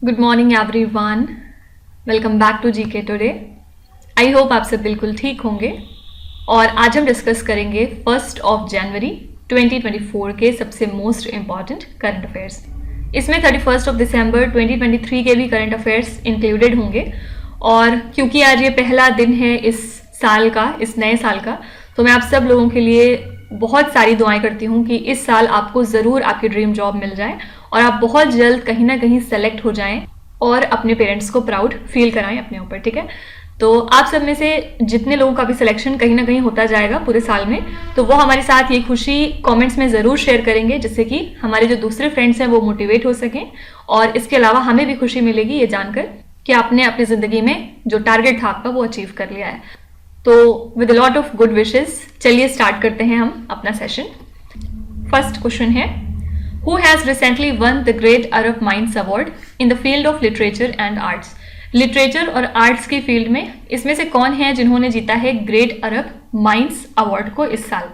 Good morning everyone, welcome back to GK today. I hope आप सब बिल्कुल ठीक होंगे और आज हम डिस्कस करेंगे 1 जनवरी 2024 के सबसे मोस्ट इम्पॉर्टेंट करंट अफेयर्स। इसमें 31 दिसंबर 2023 के भी करंट अफेयर्स इंक्लूडेड होंगे और क्योंकि आज ये पहला दिन है इस साल का, इस नए साल का, तो मैं आप सब लोगों के लिए बहुत सारी दुआएं करती हूँ कि इस साल आपको ज़रूर आपकी ड्रीम जॉब मिल जाए और आप बहुत जल्द कहीं ना कहीं सेलेक्ट हो जाएं और अपने पेरेंट्स को प्राउड फील कराएं अपने ऊपर। ठीक है, तो आप सब में से जितने लोगों का भी सिलेक्शन कहीं ना कहीं होता जाएगा पूरे साल में, तो वो हमारे साथ ये खुशी कमेंट्स में ज़रूर शेयर करेंगे, जिससे कि हमारे जो दूसरे फ्रेंड्स हैं वो मोटिवेट हो सकें और इसके अलावा हमें भी खुशी मिलेगी ये जानकर कि आपने अपनी ज़िंदगी में जो टारगेट था आपका वो अचीव कर लिया है। तो with lot of good wishes चलिए स्टार्ट करते हैं हम अपना सेशन। फर्स्ट क्वेश्चन है, who has recently one the great Arab minds award in the field of literature and arts. Literature और आर्ट्स की फील्ड में इसमें से कौन है जिन्होंने जीता है ग्रेट अरब माइंड्स अवार्ड को इस साल?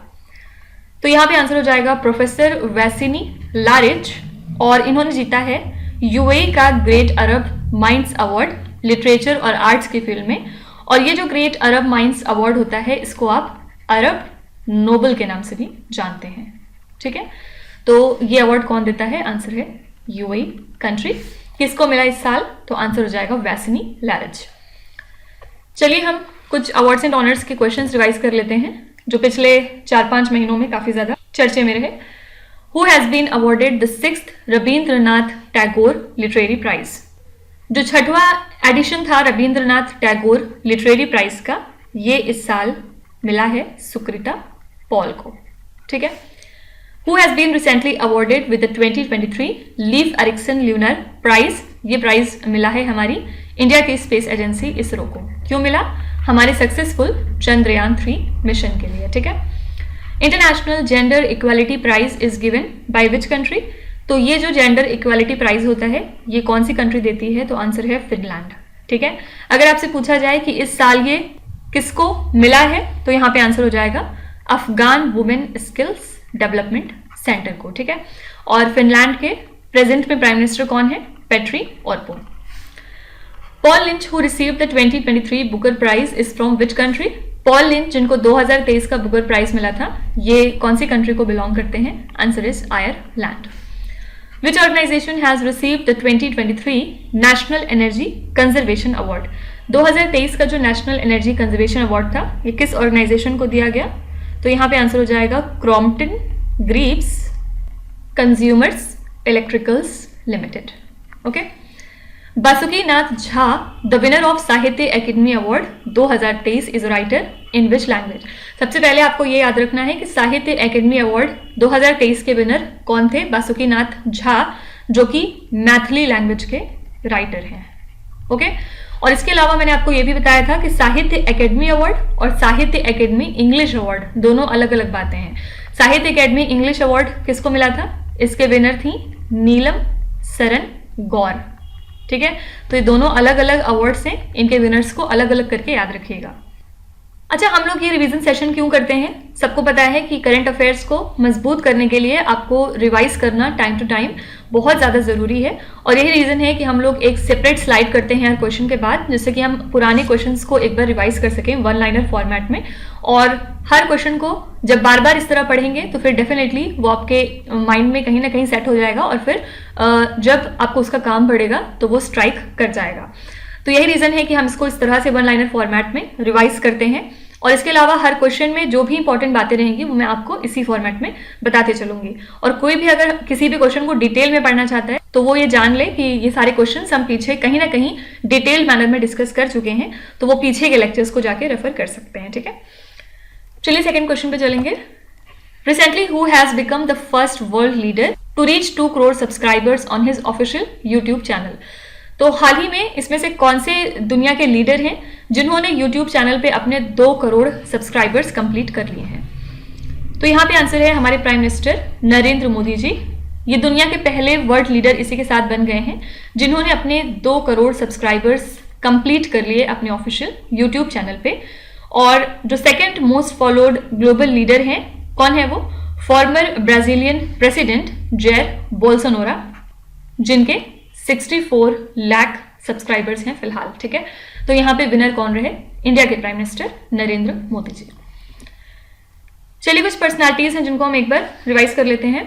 तो यहाँ पे आंसर हो जाएगा प्रोफेसर वैसिनी लारिच, और इन्होंने जीता है यूएई का ग्रेट अरब माइंड्स अवार्ड लिटरेचर और आर्ट्स की फील्ड में। और ये जो ग्रेट अरब माइंड्स अवार्ड होता है इसको आप अरब नोबल के नाम से भी जानते हैं। ठीक है, तो ये अवार्ड कौन देता है? आंसर है यूएई कंट्री। किसको मिला इस साल? तो आंसर हो जाएगा वैसिनी लारिच। चलिए हम कुछ अवार्ड्स एंड ऑनर्स के क्वेश्चंस रिवाइज कर लेते हैं जो पिछले 4-5 महीनों में काफी ज्यादा चर्चे में रहे। Who has been awarded the 6th Rabindranath Tagore literary prize? जो 6वां एडिशन था रविंद्रनाथ टैगोर लिटरेरी प्राइज का, ये इस साल मिला है सुकृता पॉल को। ठीक है, who has been recently awarded with the 2023 Leif Erikson lunar prize? ये प्राइज मिला है हमारी इंडिया की स्पेस एजेंसी इसरो को। क्यों मिला? हमारे सक्सेसफुल चंद्रयान 3 मिशन के लिए। ठीक है, international gender equality prize is given by which country? तो ये जो जेंडर इक्वालिटी प्राइज होता है ये कौन सी कंट्री देती है? तो आंसर है फिनलैंड। ठीक है, अगर आपसे पूछा जाए कि इस साल ये किसको मिला है तो यहाँ पे आंसर हो जाएगा Afghan women skills development centre को। ठीक है, और फिनलैंड के प्रेजेंट में प्राइम मिनिस्टर कौन है? Petteri Orpo. Paul Lynch who received the 2023 Booker prize is from which country? Paul Lynch जिनको 2023 का बुकर प्राइज मिला था, ये कौन सी कंट्री को बिलोंग करते हैं? Answer is Ireland. Which organization has received the 2023 National Energy Conservation Award? 2023 का जो नेशनल एनर्जी कंजर्वेशन अवार्ड था ये किस ऑर्गेनाइजेशन को दिया गया? तो यहाँ पे आंसर हो जाएगा Crompton Greaves consumers electricals limited. Okay, Basukinath Jha the winner of Sahitya Akademi award 2023 is writer in which language? सबसे पहले आपको ये याद रखना है कि साहित्य एकेडमी अवार्ड 2023 के विनर कौन थे? बासुकीनाथ झा, जो कि मैथिली लैंग्वेज के राइटर हैं। ओके, और इसके अलावा मैंने आपको ये भी बताया था कि साहित्य एकेडमी अवार्ड और साहित्य एकेडमी इंग्लिश अवार्ड दोनों अलग अलग बातें हैं। साहित्य एकेडमी इंग्लिश अवार्ड किसको मिला था? इसके विनर थी नीलम सरन गौर। ठीक है, तो ये दोनों अलग अलग अवार्ड्स हैं, इनके विनर्स को अलग अलग करके याद रखिएगा। अच्छा, हम लोग ये रिवीजन सेशन क्यों करते हैं? सबको पता है कि करंट अफेयर्स को मजबूत करने के लिए आपको रिवाइज करना टाइम टू टाइम बहुत ज़्यादा ज़रूरी है, और यही रीज़न है कि हम लोग एक सेपरेट स्लाइड करते हैं हर क्वेश्चन के बाद, जिससे कि हम पुराने क्वेश्चंस को एक बार रिवाइज कर सकें वन लाइनर फॉर्मेट में। और हर क्वेश्चन को जब बार बार इस तरह पढ़ेंगे तो फिर डेफिनेटली वो आपके माइंड में कहीं ना कहीं सेट हो जाएगा और फिर जब आपको उसका काम पड़ेगा तो वो स्ट्राइक कर जाएगा। तो यही रीज़न है कि हम इसको इस तरह से वन लाइनर फॉर्मेट में रिवाइज करते हैं, और इसके अलावा हर क्वेश्चन में जो भी इंपॉर्टेंट बातें रहेंगी वो मैं आपको इसी फॉर्मेट में बताते चलूंगी। और कोई भी अगर किसी भी क्वेश्चन को डिटेल में पढ़ना चाहता है तो वो ये जान ले कि ये सारे क्वेश्चंस हम पीछे कहीं ना कहीं डिटेल मैनर में डिस्कस कर चुके हैं, तो वो पीछे के लेक्चर्स को जाके रेफर कर सकते हैं। ठीक है, चलिए सेकेंड क्वेश्चन पे चलेंगे। Recently who has become the first world leader to reach 2 crore subscribers on his official YouTube channel? तो हाल ही में इसमें से कौन से दुनिया के लीडर हैं जिन्होंने यूट्यूब चैनल पे अपने 2 करोड़ सब्सक्राइबर्स कंप्लीट कर लिए हैं? तो यहाँ पे आंसर है हमारे प्राइम मिनिस्टर नरेंद्र मोदी जी। ये दुनिया के पहले वर्ल्ड लीडर इसी के साथ बन गए हैं जिन्होंने अपने 2 करोड़ सब्सक्राइबर्स कंप्लीट कर लिए अपने ऑफिशियल यूट्यूब चैनल पे। और जो second most followed global leader हैं, कौन है वो? फॉर्मर ब्राजीलियन प्रेसिडेंट जेर बोल्सोनारो, जिनके 64 लाख सब्सक्राइबर्स हैं फिलहाल, ठीक है। तो यहाँ पे विनर कौन रहे? इंडिया के प्राइम मिनिस्टर नरेंद्र मोदी जी। चलिए कुछ पर्सनालिटीज हैं जिनको हम एक बार रिवाइज कर लेते हैं।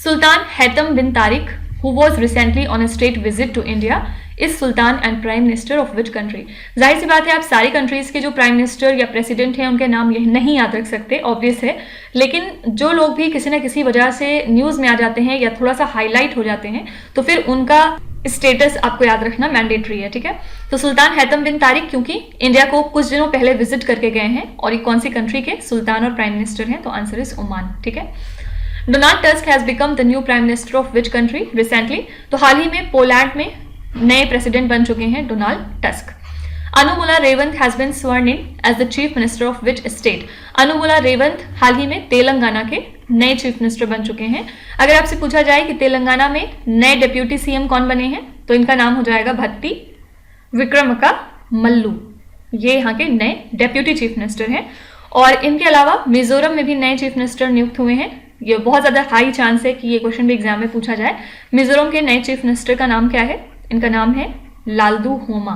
सुल्तान Haitham bin Tariq, who was recently on a state visit to India, is Sultan and Prime Minister of which country? जाहिर सी बात है आप सारी कंट्रीज के जो प्राइम मिनिस्टर या प्रेसिडेंट हैं उनके नाम यह नहीं याद रख सकते, ऑब्वियस है, लेकिन जो लोग भी किसी न किसी वजह से न्यूज में आ जाते हैं या थोड़ा सा हाईलाइट हो जाते हैं तो फिर उनका स्टेटस आपको याद रखना मैंडेटरी है, ठीक है। तो सुल्तान हैतम बिन तारिक क्योंकि इंडिया को कुछ दिनों पहले विजिट करके गए हैं और ये कौन सी कंट्री के सुल्तान और प्राइम मिनिस्टर हैं? तो आंसर इज ओमान, ठीक है। Donald tusk has become the new prime minister of which country recently? तो हाल ही में पोलैंड में नए प्रेसिडेंट बन चुके हैं Donald Tusk. Anumula Revanth has been sworn in as the chief minister of which state? Anumula Revanth हाल ही में तेलंगाना के नए चीफ मिनिस्टर बन चुके हैं। अगर आपसे पूछा जाए कि तेलंगाना में नए डेप्यूटी सीएम कौन बने हैं तो इनका नाम हो जाएगा भट्टी विक्रमका मल्लू, ये यहाँ के नए डेप्यूटी चीफ मिनिस्टर हैं। और इनके अलावा मिजोरम में भी नए चीफ मिनिस्टर नियुक्त हुए हैं। ये बहुत ज्यादा हाई चांस है कि ये क्वेश्चन भी एग्जाम में पूछा जाए। मिजोरम के नए चीफ मिनिस्टर का नाम क्या है? इनका नाम है लालदू होमा,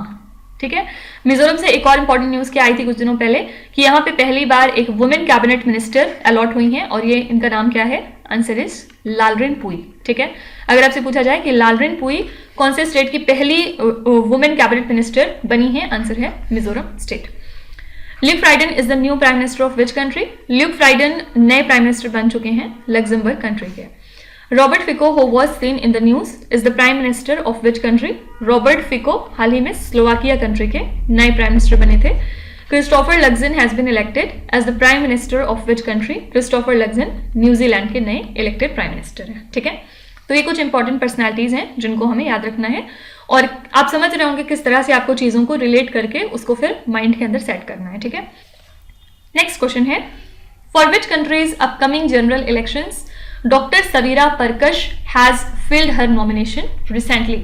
ठीक है। मिजोरम से एक और इंपॉर्टेंट न्यूज क्या आई थी कुछ दिनों पहले कि यहाँ पे पहली बार एक वुमेन कैबिनेट मिनिस्टर अलॉट हुई हैं और ये इनका नाम क्या है? आंसर इज लालरेन पुई, ठीक है। अगर आपसे पूछा जाए कि लालरेन पुई कौन से स्टेट की पहली वुमेन कैबिनेट मिनिस्टर बनी है? आंसर है Mizoram state. Luc Frieden is the new prime minister of which country? Luc Frieden नए प्राइम मिनिस्टर बन चुके हैं लग्जमबर्ग कंट्री के। Robert Fico who was seen in the news is the prime minister of which country? Robert Fico हाल ही में Slovakia country के नए प्राइम मिनिस्टर बने थे। Christopher Luxon has been elected as the prime minister of which country? Christopher Luxon New Zealand के नए elected prime minister हैं, ठीक है। तो ये कुछ इंपॉर्टेंट पर्सनैलिटीज हैं जिनको हमें याद रखना है और आप समझ रहे होंगे किस तरह से आपको चीजों को रिलेट करके उसको फिर माइंड के अंदर सेट करना है, ठीक है। नेक्स्ट क्वेश्चन है for which countries upcoming general elections doctor Saveera Parkash has filed her nomination recently?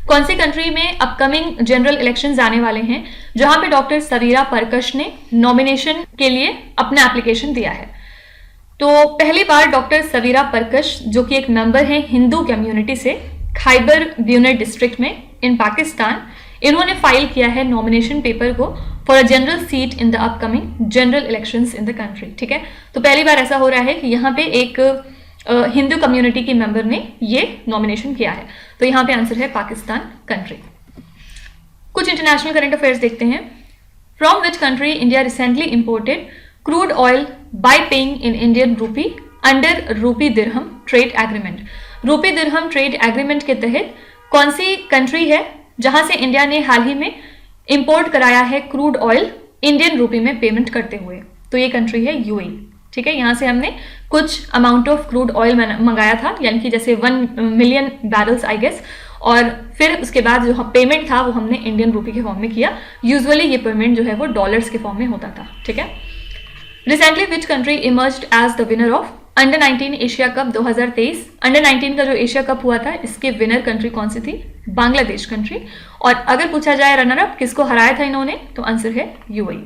कौन सी कंट्री में अपकमिंग जनरल इलेक्शंस आने वाले हैं जहां पे डॉक्टर सवीरा परकश ने नॉमिनेशन के लिए अपना एप्लीकेशन दिया है? तो पहली बार डॉक्टर सवीरा परकश जो कि एक मेंबर है हिंदू कम्युनिटी से खैबर ब्यूनर डिस्ट्रिक्ट में इन पाकिस्तान, इन्होंने फाइल किया है नॉमिनेशन पेपर को for a general seat in the upcoming general elections in the country, ठीक है। तो पहली बार ऐसा हो रहा है कि यहाँ पे एक हिंदू कम्युनिटी की मेंबर ने ये नॉमिनेशन किया है। तो यहाँ पे आंसर है पाकिस्तान कंट्री। कुछ इंटरनेशनल करंट अफेयर्स देखते हैं। From which country India recently imported crude oil bye paying in Indian rupee under रूपी दिरहम ट्रेड एग्रीमेंट? रूपी दिरहम ट्रेड एग्रीमेंट के तहत कौन सी कंट्री है जहां से इंडिया ने हाल ही में इंपोर्ट कराया है क्रूड ऑयल इंडियन रूपी में पेमेंट करते हुए? तो ये कंट्री है यूएई, ठीक है। यहां से हमने कुछ अमाउंट ऑफ क्रूड ऑयल मंगाया था, यानी कि जैसे 1 मिलियन बैरल्स आई गेस, और फिर उसके बाद जो पेमेंट था वो हमने इंडियन रूपी के फॉर्म में किया। यूजुअली ये पेमेंट जो है वो डॉलर्स के फॉर्म में होता था, ठीक है। Recently which country emerged as the winner of under 19 Asia cup 2023? Under 19 का जो एशिया कप हुआ था इसके विनर कंट्री कौन सी थी? बांग्लादेश कंट्री। और अगर पूछा जाए रनर अप किसको हराया था इन्होंने तो आंसर है UAE.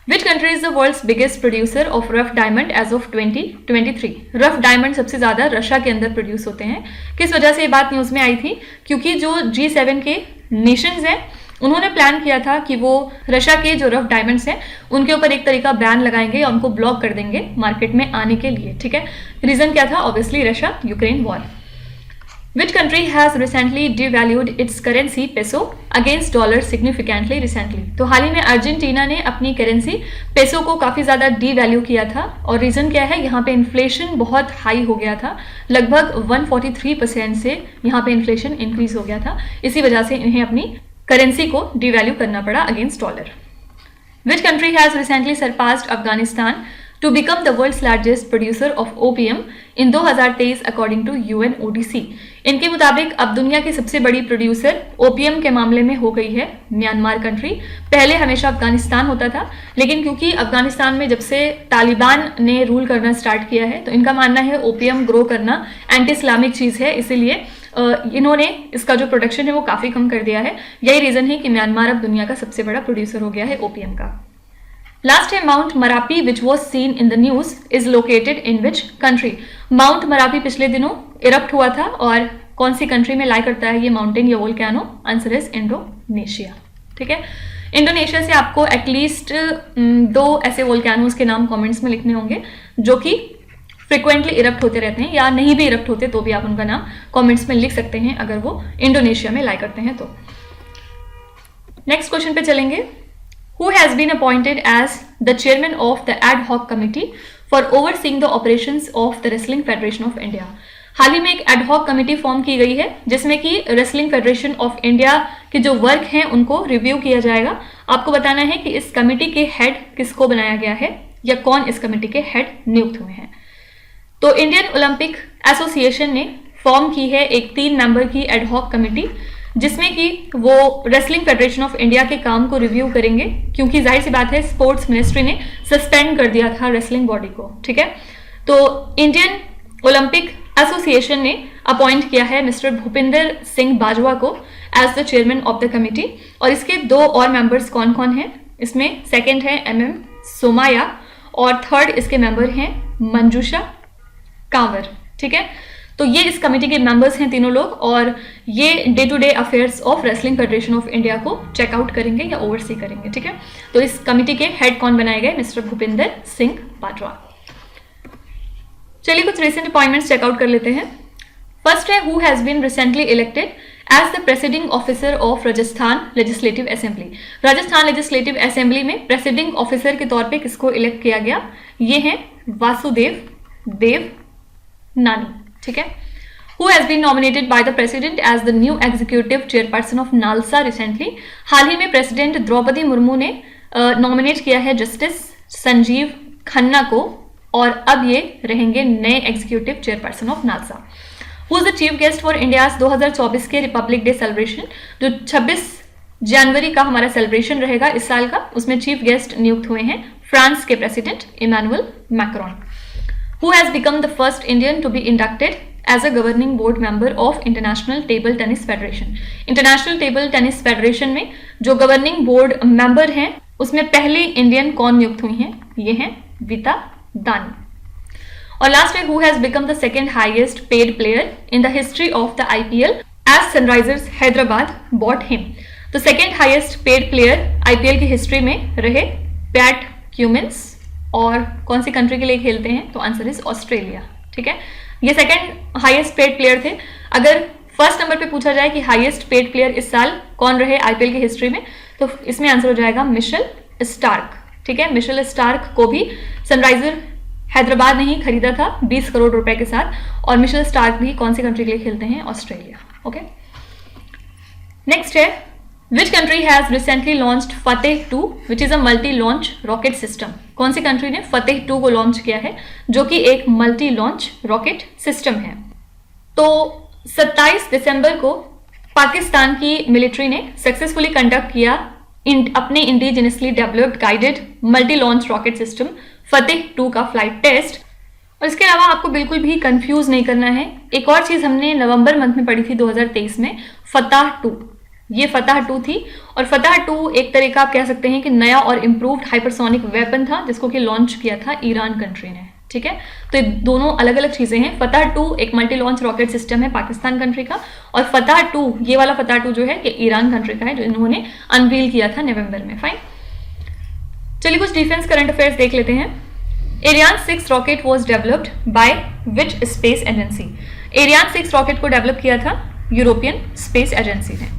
Which country is the world's biggest producer of rough diamond as of 2023? Rough diamond सबसे ज्यादा रशिया के अंदर प्रोड्यूस होते हैं। किस वजह से ये बात न्यूज में आई थी? क्योंकि जो G7 के नेशंस हैं उन्होंने प्लान किया था कि वो रशिया के जो रफ डायमंड्स हैं उनके ऊपर एक तरीका बैन लगाएंगे या उनको ब्लॉक कर देंगे मार्केट में आने के लिए, ठीक है। रीजन क्या था? Obviously Russia Ukraine war. Which country has recently devalued its currency peso against dollar significantly recently? तो हाल ही में अर्जेंटीना ने अपनी करेंसी पेसो को काफी ज्यादा डीवैल्यू किया था और रीजन क्या है? यहाँ पे इन्फ्लेशन बहुत हाई हो गया था, लगभग 143% से यहाँ पे इन्फ्लेशन इंक्रीज हो गया था। इसी वजह से इन्हें अपनी करेंसी को डीवैल्यू करना पड़ा against dollar. Which country has recently surpassed Afghanistan to become the world's largest producer of opium in 2023 according to UNODC? इनके मुताबिक अब दुनिया की सबसे बड़ी प्रोड्यूसर ओपियम के मामले में हो गई है म्यांमार कंट्री। पहले हमेशा अफगानिस्तान होता था, लेकिन क्योंकि अफगानिस्तान में जब से तालिबान ने रूल करना स्टार्ट किया है तो इनका मानना है ओपियम ग्रो करना एंटी इस्लामिक चीज है, इसीलिए इन्होंने इसका जो प्रोडक्शन है वो काफी कम कर दिया है। यही रीजन है कि म्यांमार अब दुनिया का सबसे बड़ा प्रोड्यूसर हो गया है ओपियम का। लास्ट है mount Marapi which was seen in the news is located in which country? Mount Marapi पिछले दिनों इरप्ट हुआ था और कौन सी कंट्री में लाई करता है ये माउंटेन या वोल्केनो? Answer is Indonesia. ठीक है, इंडोनेशिया से आपको एटलीस्ट 2 ऐसे वोल्केनोज के नाम कमेंट्स में लिखने होंगे जो कि फ्रिक्वेंटली इरप्ट होते रहते हैं, या नहीं भी इरप्ट होते तो भी आप उनका नाम कमेंट्स में लिख सकते हैं अगर वो इंडोनेशिया में लाई करते हैं तो। नेक्स्ट क्वेश्चन पे चलेंगे। Who has been appointed as the chairman of the ad hoc committee for overseeing the operations of the Wrestling Federation of India? हाल ही में एक एड हॉक कमेटी फॉर्म की गई है जिसमें कि रेसलिंग फेडरेशन ऑफ इंडिया के जो वर्क हैं उनको रिव्यू किया जाएगा। आपको बताना है कि इस कमेटी के हेड किसको बनाया गया है या कौन इस कमेटी के हेड नियुक्त हुए हैं। तो इंडियन ओलंपिक एसोसिएशन ने फॉर्म की है एक 3 मेंबर की एड हॉक कमेटी जिसमें कि वो रेसलिंग फेडरेशन ऑफ इंडिया के काम को रिव्यू करेंगे, क्योंकि जाहिर सी बात है स्पोर्ट्स मिनिस्ट्री ने सस्पेंड कर दिया था रेसलिंग बॉडी को। ठीक है, तो इंडियन ओलंपिक एसोसिएशन ने अपॉइंट किया है मिस्टर भूपिंदर सिंह बाजवा को as the chairman of the committee. और इसके 2 और मेंबर्स कौन कौन हैं? इसमें सेकंड है MM सोमाया और थर्ड इसके मेंबर हैं मंजूषा कांवर। ठीक है, तो ये इस कमेटी के मेंबर्स हैं तीनों लोग, और ये day to day affairs of wrestling federation of India को चेकआउट करेंगे या ओवरसी करेंगे। ठीक है, तो इस कमेटी के हेड कौन बनाए गए? मिस्टर भूपिंदर सिंह बाजवा। चलिए कुछ रिसेंट अपॉइंटमेंट्स चेकआउट कर लेते हैं। फर्स्ट है who has been recently elected as the presiding officer of Rajasthan legislative assembly. Rajasthan legislative assembly में प्रेसिडिंग ऑफिसर के तौर पे किसको इलेक्ट किया गया? ये हैं वासुदेव देव नानी। ठीक है, who has been nominated by the president as the new executive chairperson of NALSA recently. हाल ही में प्रेसिडेंट द्रौपदी मुर्मू ने नॉमिनेट किया है जस्टिस संजीव खन्ना को, और अब ये रहेंगे नए executive chairperson of NALSA. Who is the chief guest for India's 2024 के रिपब्लिक डे सेलिब्रेशन, जो 26 जनवरी का हमारा सेलिब्रेशन रहेगा इस साल का, उसमें चीफ गेस्ट नियुक्त हुए हैं फ्रांस के president Emmanuel Macron. Who has become the first Indian to be inducted as a governing board member of International Table Tennis Federation? International Table Tennis Federation में जो गवर्निंग बोर्ड मेंबर हैं उसमें पहली Indian कौन नियुक्त हुई हैं? ये हैं विता दानी। और लास्ट है who has become the second highest paid player in the history of the IPL as Sunrisers Hyderabad bought him? तो second highest paid player IPL की हिस्ट्री में रहे पैट क्यूमिंस, और कौन सी कंट्री के लिए खेलते हैं? तो आंसर इज ऑस्ट्रेलिया। ठीक है, ये सेकंड हाईएस्ट पेड प्लेयर थे। अगर फर्स्ट नंबर पे पूछा जाए कि हाईएस्ट पेड प्लेयर इस साल कौन रहे आईपीएल की हिस्ट्री में, तो इसमें आंसर हो जाएगा मिशेल स्टार्क। ठीक है, मिशेल स्टार्क को भी सनराइजर हैदराबाद ने ही खरीदा था 20 करोड़ रुपए के साथ, और मिशेल स्टार्क भी कौन सी कंट्री के लिए खेलते हैं? ऑस्ट्रेलिया। ओके, नेक्स्ट है Which country has recently launched Fateh 2, which is a multi-launch rocket system? कौन सी कंट्री ने Fateh 2 को लॉन्च किया है जो कि एक मल्टी लॉन्च रॉकेट सिस्टम है? तो 27 दिसंबर को पाकिस्तान की मिलिट्री ने सक्सेसफुली कंडक्ट किया अपने indigenously developed guided multi launch rocket system Fateh 2 का फ्लाइट टेस्ट। और इसके अलावा आपको बिल्कुल भी कंफ्यूज नहीं करना है, एक और चीज हमने नवंबर मंथ में पढ़ी थी 2023 में, फतह 2। ये फतह 2 थी, और फतह 2 एक तरह का आप कह सकते हैं कि नया और इम्प्रूव्ड हाइपरसोनिक वेपन था जिसको कि लॉन्च किया था ईरान कंट्री ने। ठीक है, तो ये दोनों अलग अलग चीजें हैं। फतह 2 एक मल्टी लॉन्च रॉकेट सिस्टम है पाकिस्तान कंट्री का, और फतह 2 ये वाला फतह 2 जो है कि ईरान कंट्री का है, जो इन्होंने अनवील किया था नवंबर में। फाइन, चलिए कुछ डिफेंस करंट अफेयर्स देख लेते हैं। Ariane 6 rocket was developed by which space agency? Ariane 6 rocket को डेवलप किया था यूरोपियन स्पेस एजेंसी ने।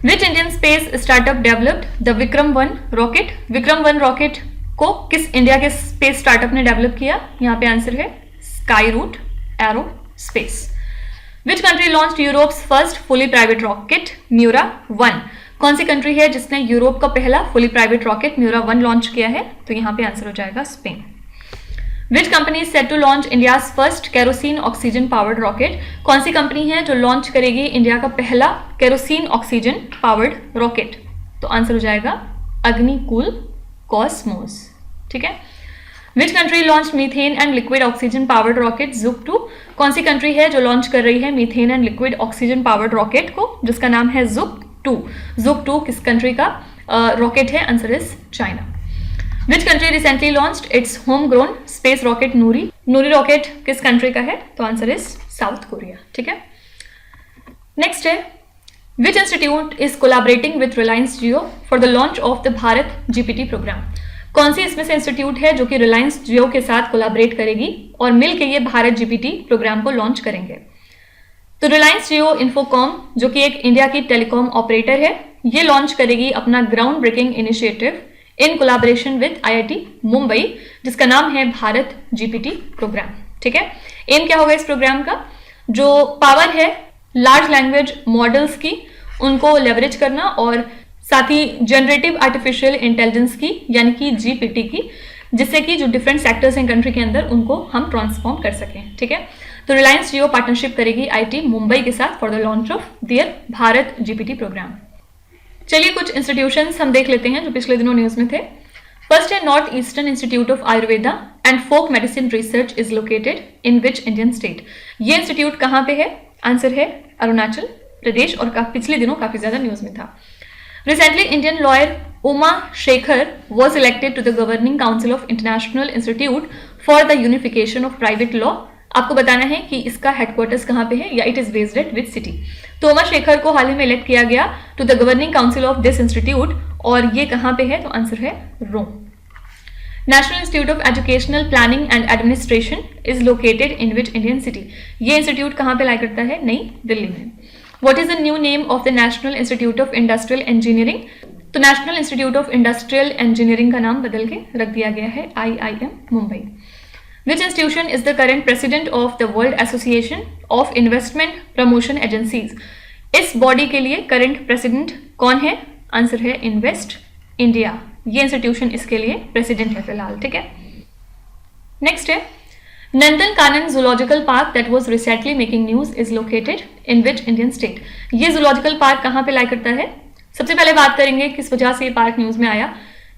Which Indian space startup developed the Vikram one rocket? Vikram one rocket को किस इंडिया के स्पेस स्टार्टअप ने डेवलप किया? यहाँ पे आंसर है Skyroot Aerospace. Which country launched Europe's first fully private rocket Miura one? कौन सी कंट्री है जिसने यूरोप का पहला fully private rocket Miura one launch किया है? तो यहाँ पे आंसर हो जाएगा Spain. Which company is set to launch India's first kerosene oxygen powered rocket? कौन सी कंपनी है जो लॉन्च करेगी इंडिया का पहला केरोसिन ऑक्सीजन पावर्ड रॉकेट? तो आंसर हो जाएगा अग्निकुल कॉस्मोस। ठीक है, Which country launched methane and liquid oxygen powered rocket Zhup-2? कौन सी कंट्री है जो लॉन्च कर रही है methane and liquid oxygen powered rocket को, जिसका नाम है Zhup-2? Zhup-2 किस कंट्री का रॉकेट है? Answer is China. Which country recently launched its homegrown space rocket Nuri? Nuri rocket किस कंट्री का है? तो आंसर इज साउथ कोरिया। ठीक है, नेक्स्ट है, which institute is collaborating with Reliance Jio for the launch of the Bharat GPT program. कौन सी इसमें से इंस्टीट्यूट है जो कि रिलायंस जियो के साथ कोलैबोरेट करेगी और मिलकर ये भारत जीपीटी प्रोग्राम को लॉन्च करेंगे। तो रिलायंस जियो इन्फोकॉम, जो कि एक इंडिया की टेलीकॉम ऑपरेटर है, ये लॉन्च करेगी अपना ground breaking initiative in collaboration with IIT Mumbai, जिसका नाम है भारत जीपीटी प्रोग्राम। ठीक है, एम क्या होगा इस प्रोग्राम का? जो पावर है लार्ज लैंग्वेज मॉडल्स की, उनको लेवरेज करना और साथ ही जनरेटिव आर्टिफिशियल इंटेलिजेंस की यानी कि जीपीटी की, जिससे कि जो डिफरेंट सेक्टर्स हैं कंट्री के अंदर उनको हम ट्रांसफॉर्म कर सकें। ठीक है, तो रिलायंस जियो पार्टनरशिप करेगी आईटी मुंबई के साथ for the launch of their Bharat GPT program. चलिए कुछ इंस्टीट्यूशंस हम देख लेते हैं जो पिछले दिनों न्यूज में थे। फर्स्ट है north eastern institute of Ayurveda and folk medicine research is located in which Indian state. ये इंस्टीट्यूट कहाँ पे है? आंसर है अरुणाचल प्रदेश, और पिछले दिनों काफी ज्यादा न्यूज में था। Recently, Indian lawyer Uma Shekhar was elected to the Governing Council of International Institute for the Unification of Private Law. आपको बताना है कि इसका हेडक्वार्टर्स कहाँ पे है या it is based eight which city. तो उमा शेखर को हाल ही में इलेक्ट किया गया to the governing council of this institute, और ये कहाँ पे है? तो आंसर है Rome. National Institute of Educational Planning and Administration is located in which Indian city. ये इंस्टीट्यूट कहाँ पे लाई करता है? नई दिल्ली में। What is the new name of the National Institute of Industrial Engineering? तो national Institute of industrial engineering का नाम बदल के रख दिया गया है IIM Mumbai. Which institution is the current president of the World Association of Investment Promotion Agencies? इस बॉडी के लिए करंट प्रेसिडेंट कौन है? आंसर है इन्वेस्ट इंडिया। ये इंस्टीट्यूशन इसके लिए प्रेसिडेंट है फिलहाल। ठीक है, नेक्स्ट है Nandankanan zoological park that was recently making news is located in which Indian state. ये जूलॉजिकल पार्क कहाँ पे लाई करता है? सबसे पहले बात करेंगे किस वजह से ये पार्क न्यूज में आया,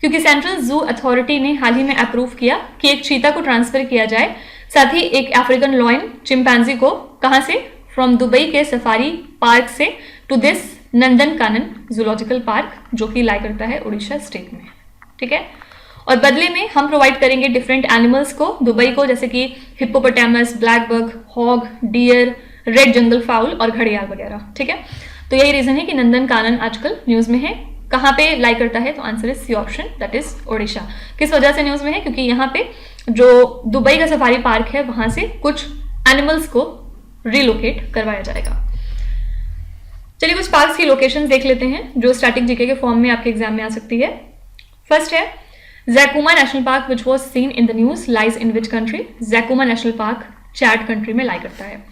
क्योंकि सेंट्रल जू अथॉरिटी ने हाल ही में अप्रूव किया कि एक चीता को ट्रांसफर किया जाए, साथ ही एक अफ्रीकन लॉयन चिंपैंजी को, कहाँ से? फ्रॉम दुबई के सफारी पार्क से to this Nandankanan zoological park, जो कि लाई करता है उड़ीसा स्टेट में। ठीक है, और बदले में हम प्रोवाइड करेंगे डिफरेंट एनिमल्स को दुबई को, जैसे कि hippopotamus, black bug, hog, deer, red jungle fowl और घड़ियाल वगैरह। ठीक है, तो यही रीजन है कि नंदनकानन आजकल न्यूज में है। कहाँ पे लाई करता है? तो answer is C option, that is Odisha. किस वजह से न्यूज में है? क्योंकि यहाँ पे जो दुबई का सफारी पार्क है वहां से कुछ एनिमल्स को रिलोकेट करवाया जाएगा। चलिए कुछ पार्क्स की लोकेशन देख लेते हैं जो स्टैटिक जीके के फॉर्म में आपके एग्जाम में आ सकती है। फर्स्ट है Zakouma national park which was seen in the news lies in which country. Zakouma national park Chad country में लाई करता है।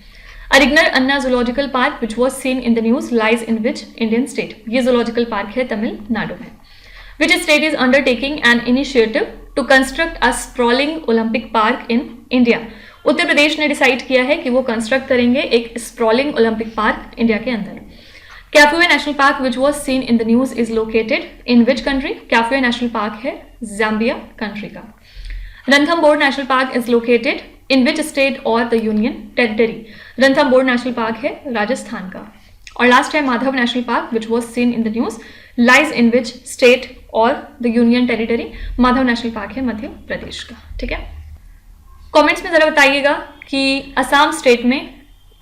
Arignar Anna zoological park which was seen in the news lies in which Indian state. ये zoological park है तमिलनाडु में। Which state is undertaking an initiative to construct a sprawling Olympic park in India. Uttar Pradesh ने decide किया है कि वो कंस्ट्रक्ट करेंगे एक स्प्रॉलिंग ओलंपिक पार्क इंडिया के अंदर। Kafue national park which was seen in the news is located in which country. Kafue national park है जाम्बिया कंट्री का। Ranthambore national park is located in which state और the union territory. Ranthambore national park है राजस्थान का। और last है Madhav national park which was seen in the news lies in which state और the union territory. Madhav national park है मध्य प्रदेश का। ठीक है, कमेंट्स में जरा बताइएगा कि असम स्टेट में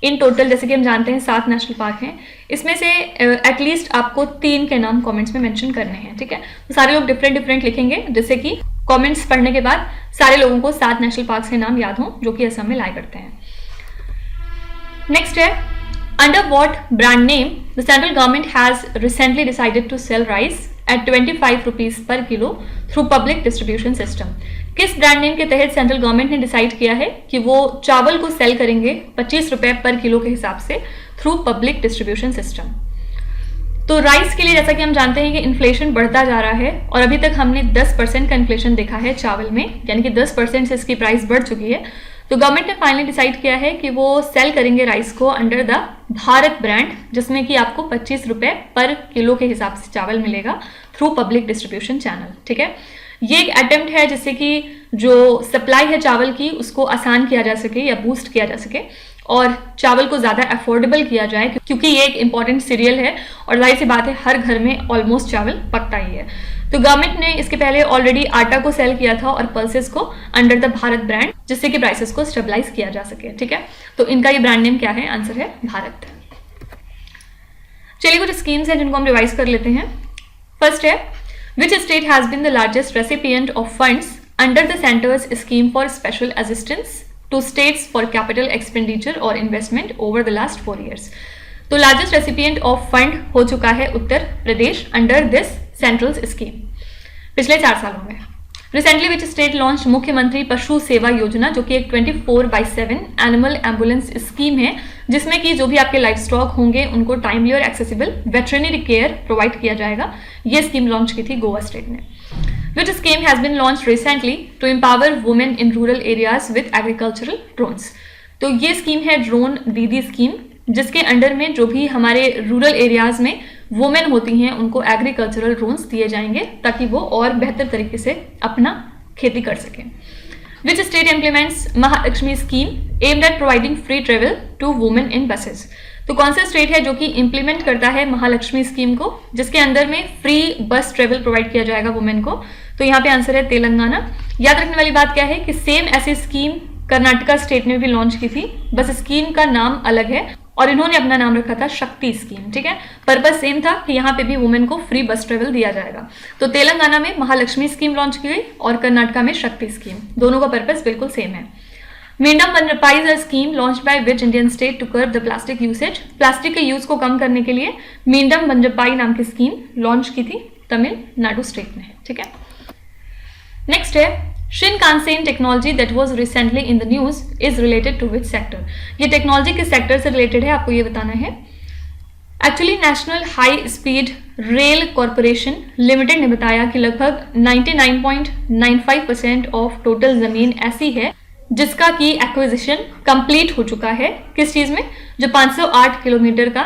इन टोटल जैसे कि हम जानते हैं 7 नेशनल पार्क हैं, इसमें से एटलीस्ट आपको 3 के नाम कमेंट्स में मेंशन करने हैं। ठीक है, तो सारे लोग डिफरेंट लिखेंगे जिससे कि कमेंट्स पढ़ने के बाद सारे लोगों को 7 नेशनल पार्क्स के नाम याद हों जो कि असम में लाई करते हैं। नेक्स्ट है under what brand name the central government has recently decided to sell rice at 25 rupees per kilo through public distribution system. किस ब्रांड नेम के तहत सेंट्रल गवर्नमेंट ने डिसाइड किया है कि वो चावल को सेल करेंगे 25 रुपए पर किलो के हिसाब से थ्रू पब्लिक डिस्ट्रीब्यूशन सिस्टम। तो राइस के लिए जैसा कि हम जानते हैं कि इन्फ्लेशन बढ़ता जा रहा है और अभी तक हमने 10% का इन्फ्लेशन देखा है चावल में, यानी कि 10% से इसकी प्राइस बढ़ चुकी है। तो गवर्नमेंट ने फाइनली डिसाइड किया है कि वो सेल करेंगे राइस को अंडर द भारत ब्रांड, जिसमें कि आपको 25 रुपए पर किलो के हिसाब से चावल मिलेगा थ्रू पब्लिक डिस्ट्रीब्यूशन चैनल। ठीक है, ये एक अटेम्प्ट है जिससे कि जो सप्लाई है चावल की उसको आसान किया जा सके या बूस्ट किया जा सके और चावल को ज़्यादा अफोर्डेबल किया जाए, क्योंकि ये एक इंपॉर्टेंट सीरियल है और जाहिर सी बात है हर घर में ऑलमोस्ट चावल पकता ही है। तो गवर्नमेंट ने इसके पहले ऑलरेडी आटा को सेल किया था और पल्सेस को अंडर द भारत ब्रांड, जिससे कि प्राइसेस को स्टेबलाइज किया जा सके। ठीक है, तो इनका ये ब्रांड नेम क्या है? आंसर है भारत। चलिए कुछ स्कीम्स हैं जिनको हम रिवाइज कर लेते हैं। फर्स्ट है, which state has been the largest recipient of funds under the centre's scheme for special assistance to states for capital expenditure और investment over the last 4 years। तो लार्जेस्ट रेसिपिएंट ऑफ फंड हो चुका है Uttar Pradesh under this central scheme पिछले 4 सालों में। Recently which state launch मुख्यमंत्री पशु सेवा योजना, जो कि एक 24/7 एनिमल एम्बुलेंस स्कीम है, जिसमें कि जो भी आपके लाइफ स्टॉक होंगे उनको टाइमली और एक्सेसिबल वेटरनरी केयर प्रोवाइड किया जाएगा। ये स्कीम लॉन्च की थी गोवा स्टेट ने। Which scheme has been launch recently to empower women in rural areas with agricultural drones. तो ये स्कीम है ड्रोन दीदी स्कीम, जिसके अंडर में जो भी हमारे रूरल एरियाज में वुमेन होती हैं उनको एग्रीकल्चरल ड्रोन्स दिए जाएंगे ताकि वो और बेहतर तरीके से अपना खेती कर सकें। Which state implements Mahalakshmi scheme aimed at providing free travel to women in buses. तो कौन सा स्टेट है जो कि इंप्लीमेंट करता है महालक्ष्मी स्कीम को, जिसके अंदर में फ्री बस ट्रेवल प्रोवाइड किया जाएगा वुमेन को? तो यहाँ पे आंसर है तेलंगाना। याद रखने वाली बात क्या है कि सेम ऐसी स्कीम कर्नाटका स्टेट ने भी लॉन्च की थी, बस स्कीम का नाम अलग है और इन्होंने अपना नाम रखा था शक्ति स्कीम। ठीक है, पर्पस सेम था कि यहाँ पे भी वुमेन को फ्री बस ट्रेवल दिया जाएगा। तो तेलंगाना में महालक्ष्मी स्कीम लॉन्च की गई और कर्नाटका में शक्ति स्कीम, दोनों का पर्पस बिल्कुल सेम है। Meendum Manjappai is a scheme launch by which Indian state to curb the plastic usage. Plastic के यूज को कम करने के लिए मींडम बनरपाई नाम की स्कीम लॉन्च की थी तमिलनाडु स्टेट ने। ठीक है, नेक्स्ट है Shinkansen technology that was recently in the news is related to which sector. ये टेक्नोलॉजी किस सेक्टर से रिलेटेड है आपको ये बताना है। Actually national high speed rail corporation limited ने बताया कि लगभग 99.95% ऑफ टोटल जमीन ऐसी है जिसका की एक्विजिशन कंप्लीट हो चुका है। किस चीज में? जो 508 किलोमीटर का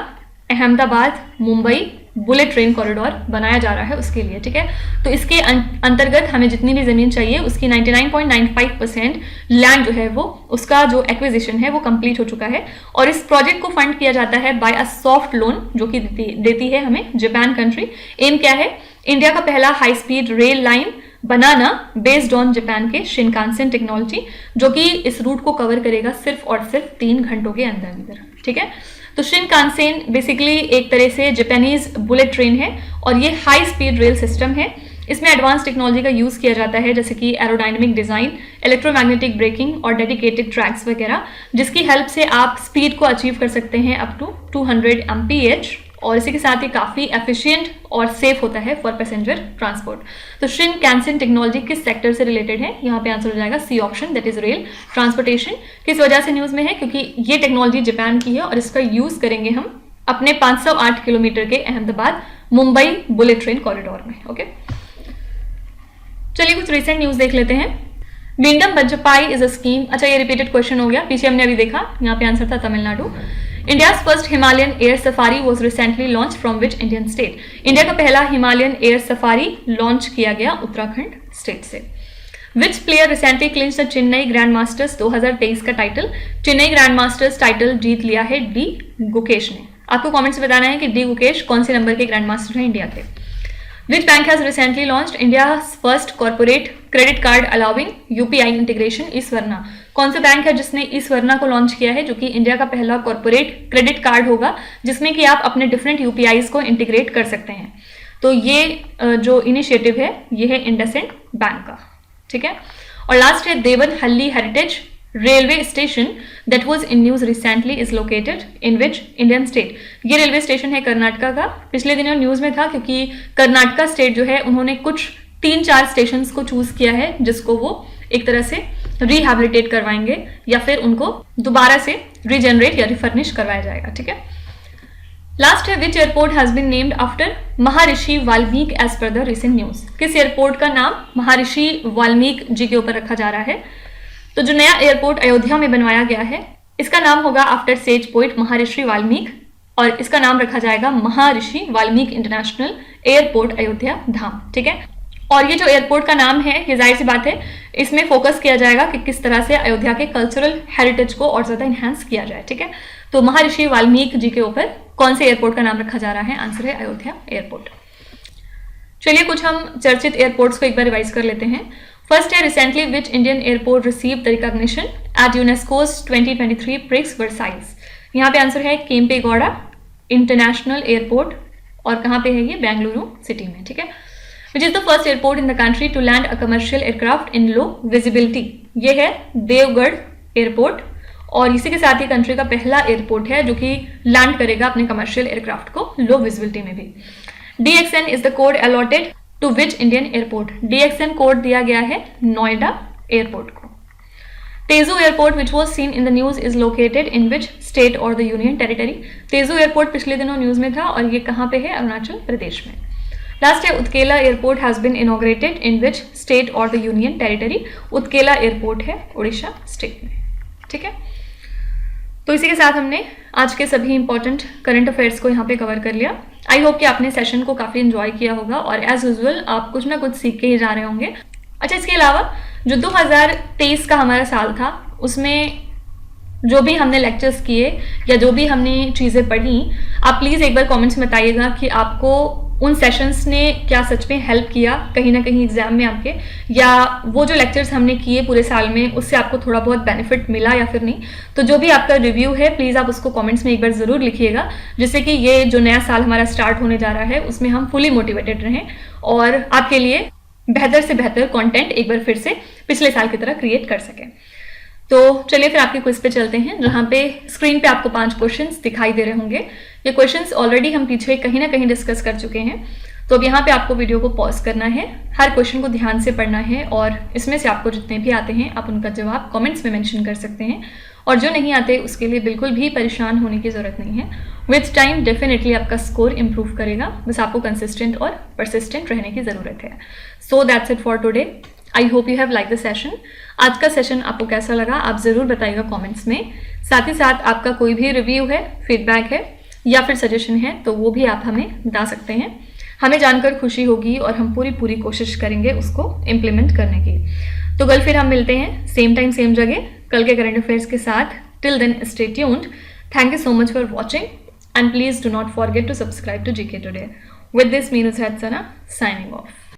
Ahmedabad Mumbai bullet train corridor बनाया जा रहा है उसके लिए। ठीक है, तो इसके अंतर्गत हमें जितनी भी जमीन चाहिए उसकी 99.95% लैंड जो है वो उसका जो एक्विजिशन है वो कंप्लीट हो चुका है। और इस प्रोजेक्ट को फंड किया जाता है बाय अ सॉफ्ट लोन जो कि देती है हमें जापान कंट्री। एम क्या है? इंडिया का पहला high speed rail line banana based on Japan के शिनकानसेन टेक्नोलॉजी, जो कि इस रूट को कवर करेगा सिर्फ और सिर्फ 3 घंटों के अंदर। ठीक है, तो शिनकानसेन बेसिकली एक तरह से जापानीज बुलेट ट्रेन है और ये हाई स्पीड रेल सिस्टम है। इसमें एडवांस टेक्नोलॉजी का यूज किया जाता है जैसे कि एरोडायनेमिक डिजाइन, इलेक्ट्रोमैग्नेटिक ब्रेकिंग और डेडिकेटेड ट्रैक्स वगैरह, जिसकी हेल्प से आप स्पीड को अचीव कर सकते हैं अप टू 200 mph और इसी के साथ ही काफी एफिशिएंट और सेफ होता है फॉर पैसेंजर ट्रांसपोर्ट। तो शिनकानसेन टेक्नोलॉजी किस सेक्टर से रिलेटेड है? यहाँ पे आंसर हो जाएगा C option, that is rail transportation. किस वजह से न्यूज में है? क्योंकि ये टेक्नोलॉजी जापान की है और इसका यूज करेंगे हम अपने 508 किलोमीटर के Ahmedabad Mumbai bullet train corridor में। ओके, चलिए कुछ रिसेंट न्यूज देख लेते हैं। मींडम बनरपाई इज अ स्कीम। अच्छा, ये रिपीटेड क्वेश्चन हो गया, पीछे हमने अभी देखा, यहाँ पे आंसर था Tamil Nadu. India's first Himalayan air safari was recently launched from which Indian state? India का पहला हिमालयन एयर सफारी लॉन्च किया गया उत्तराखंड स्टेट से। Which player recently clinched the Chennai grand masters 2023 का title? Chennai grand masters title जीत लिया है डी गुकेश ने। आपको कमेंट्स में बताना है कि डी गुकेश कौन से नंबर के ग्रैंड मास्टर हैं इंडिया के। Which bank has recently launched India's first corporate credit card allowing UPI integration? eSwarna। कौन सा बैंक है जिसने eSwarna को लॉन्च किया है, जो कि इंडिया का पहला कॉर्पोरेट क्रेडिट कार्ड होगा जिसमें कि आप अपने डिफरेंट यूपीआईज को इंटीग्रेट कर सकते हैं। तो ये जो इनिशिएटिव है ये है इंडसइंड बैंक का। ठीक है, और लास्ट है Devanahalli heritage railway station that was in news recently is located in which Indian state. ये रेलवे स्टेशन है कर्नाटका का, पिछले दिनों न्यूज में था क्योंकि कर्नाटका स्टेट जो है उन्होंने कुछ 3-4 स्टेशंस को चूज किया है जिसको वो एक तरह से रिहैबिलिटेट करवाएंगे या फिर उनको दोबारा से रीजनरेट या रिफर्निश करवाया जाएगा। ठीक है, लास्ट है which airport has been named after Maharshi Valmiki as per the recent news. किस एयरपोर्ट का नाम महर्षि वाल्मीकि जी के ऊपर रखा जा रहा है? तो जो नया एयरपोर्ट अयोध्या में बनवाया गया है इसका नाम होगा आफ्टर सेज पोइट महर्षि वाल्मीकि और इसका नाम रखा जाएगा महर्षि वाल्मीकि इंटरनेशनल एयरपोर्ट अयोध्या धाम। ठीक है, और ये जो एयरपोर्ट का नाम है ये जाहिर सी बात है इसमें फोकस किया जाएगा कि किस तरह से अयोध्या के कल्चरल हेरिटेज को और ज्यादा इनहेंस किया जाए। ठीक है, तो महर्षि वाल्मीकि जी के ऊपर कौन से एयरपोर्ट का नाम रखा जा रहा है? आंसर है अयोध्या एयरपोर्ट। चलिए कुछ हम चर्चित एयरपोर्ट्स को एक बार रिवाइज कर लेते हैं। फर्स्ट है recently which Indian airport receive the recognition at UNESCO's 2023 prix Versailles. यहाँ पे आंसर है केम्पेगौड़ा इंटरनेशनल एयरपोर्ट, और कहाँ पे है ये? बेंगलुरु सिटी में, ठीक है। Which is the first airport in the country to land a commercial aircraft in low visibility. ये है देवगढ़ एयरपोर्ट, और इसी के साथ ही कंट्री का पहला एयरपोर्ट है जो कि लैंड करेगा अपने कमर्शियल एयरक्राफ्ट को लो विजिबिलिटी में भी। DXN is the code allotted to which Indian airport? DXN code दिया गया है नोएडा एयरपोर्ट को। Tezu airport which was seen in the news is located in which state और the union territory? Tezu airport पिछले दिनों न्यूज में था और ये कहाँ पे है? अरुणाचल प्रदेश में। लास्ट है Utkela airport has been inaugurated in which state और the union territory? Utkela airport है उड़ीसा स्टेट में, ठीक है। तो इसी के साथ हमने आज के सभी इंपॉर्टेंट करंट अफेयर्स को यहाँ पे कवर कर लिया। आई होप कि आपने सेशन को काफी एंजॉय किया होगा और एज यूजुअल आप कुछ ना कुछ सीख के ही जा रहे होंगे। अच्छा, इसके अलावा जो 2023 का हमारा साल था उसमें जो भी हमने लेक्चर्स किए या जो भी हमने चीज़ें पढ़ी, आप प्लीज़ एक बार कमेंट्स में बताइएगा कि आपको उन सेशंस ने क्या सच में हेल्प किया कहीं ना कहीं एग्जाम में आपके, या वो जो लेक्चर्स हमने किए पूरे साल में उससे आपको थोड़ा बहुत बेनिफिट मिला या फिर नहीं। तो जो भी आपका रिव्यू है प्लीज़ आप उसको कमेंट्स में एक बार ज़रूर लिखिएगा, जिससे कि ये जो नया साल हमारा स्टार्ट होने जा रहा है उसमें हम फुली मोटिवेटेड रहें और आपके लिए बेहतर से बेहतर कंटेंट एक बार फिर से पिछले साल की तरह क्रिएट कर सकें। तो चलिए फिर आपके क्विज पे चलते हैं, जहाँ पे स्क्रीन पे आपको 5 क्वेश्चंस दिखाई दे रहे होंगे। ये क्वेश्चंस ऑलरेडी हम पीछे कहीं ना कहीं डिस्कस कर चुके हैं, तो अब यहाँ पे आपको वीडियो को पॉज करना है, हर क्वेश्चन को ध्यान से पढ़ना है और इसमें से आपको जितने भी आते हैं आप उनका जवाब कमेंट्स में मेंशन कर सकते हैं, और जो नहीं आते उसके लिए बिल्कुल भी परेशान होने की जरूरत नहीं है। विथ टाइम डेफिनेटली आपका स्कोर इंप्रूव करेगा, बस आपको कंसिस्टेंट और परसिस्टेंट रहने की ज़रूरत है। So that's it for today. I hope you have like the session. आज का सेशन आपको कैसा लगा आप ज़रूर बताइएगा कमेंट्स में। साथ ही साथ आपका कोई भी रिव्यू है, फीडबैक है या फिर सजेशन है तो वो भी आप हमें बता सकते हैं। हमें जानकर खुशी होगी और हम पूरी कोशिश करेंगे उसको इम्प्लीमेंट करने की। तो कल फिर हम मिलते हैं सेम टाइम सेम जगह कल के करंट अफेयर्स के साथ। Till then stay tuned. Thank you so much for watching and please do not forget to subscribe to GK Today. With this, Meenu Sana signing off.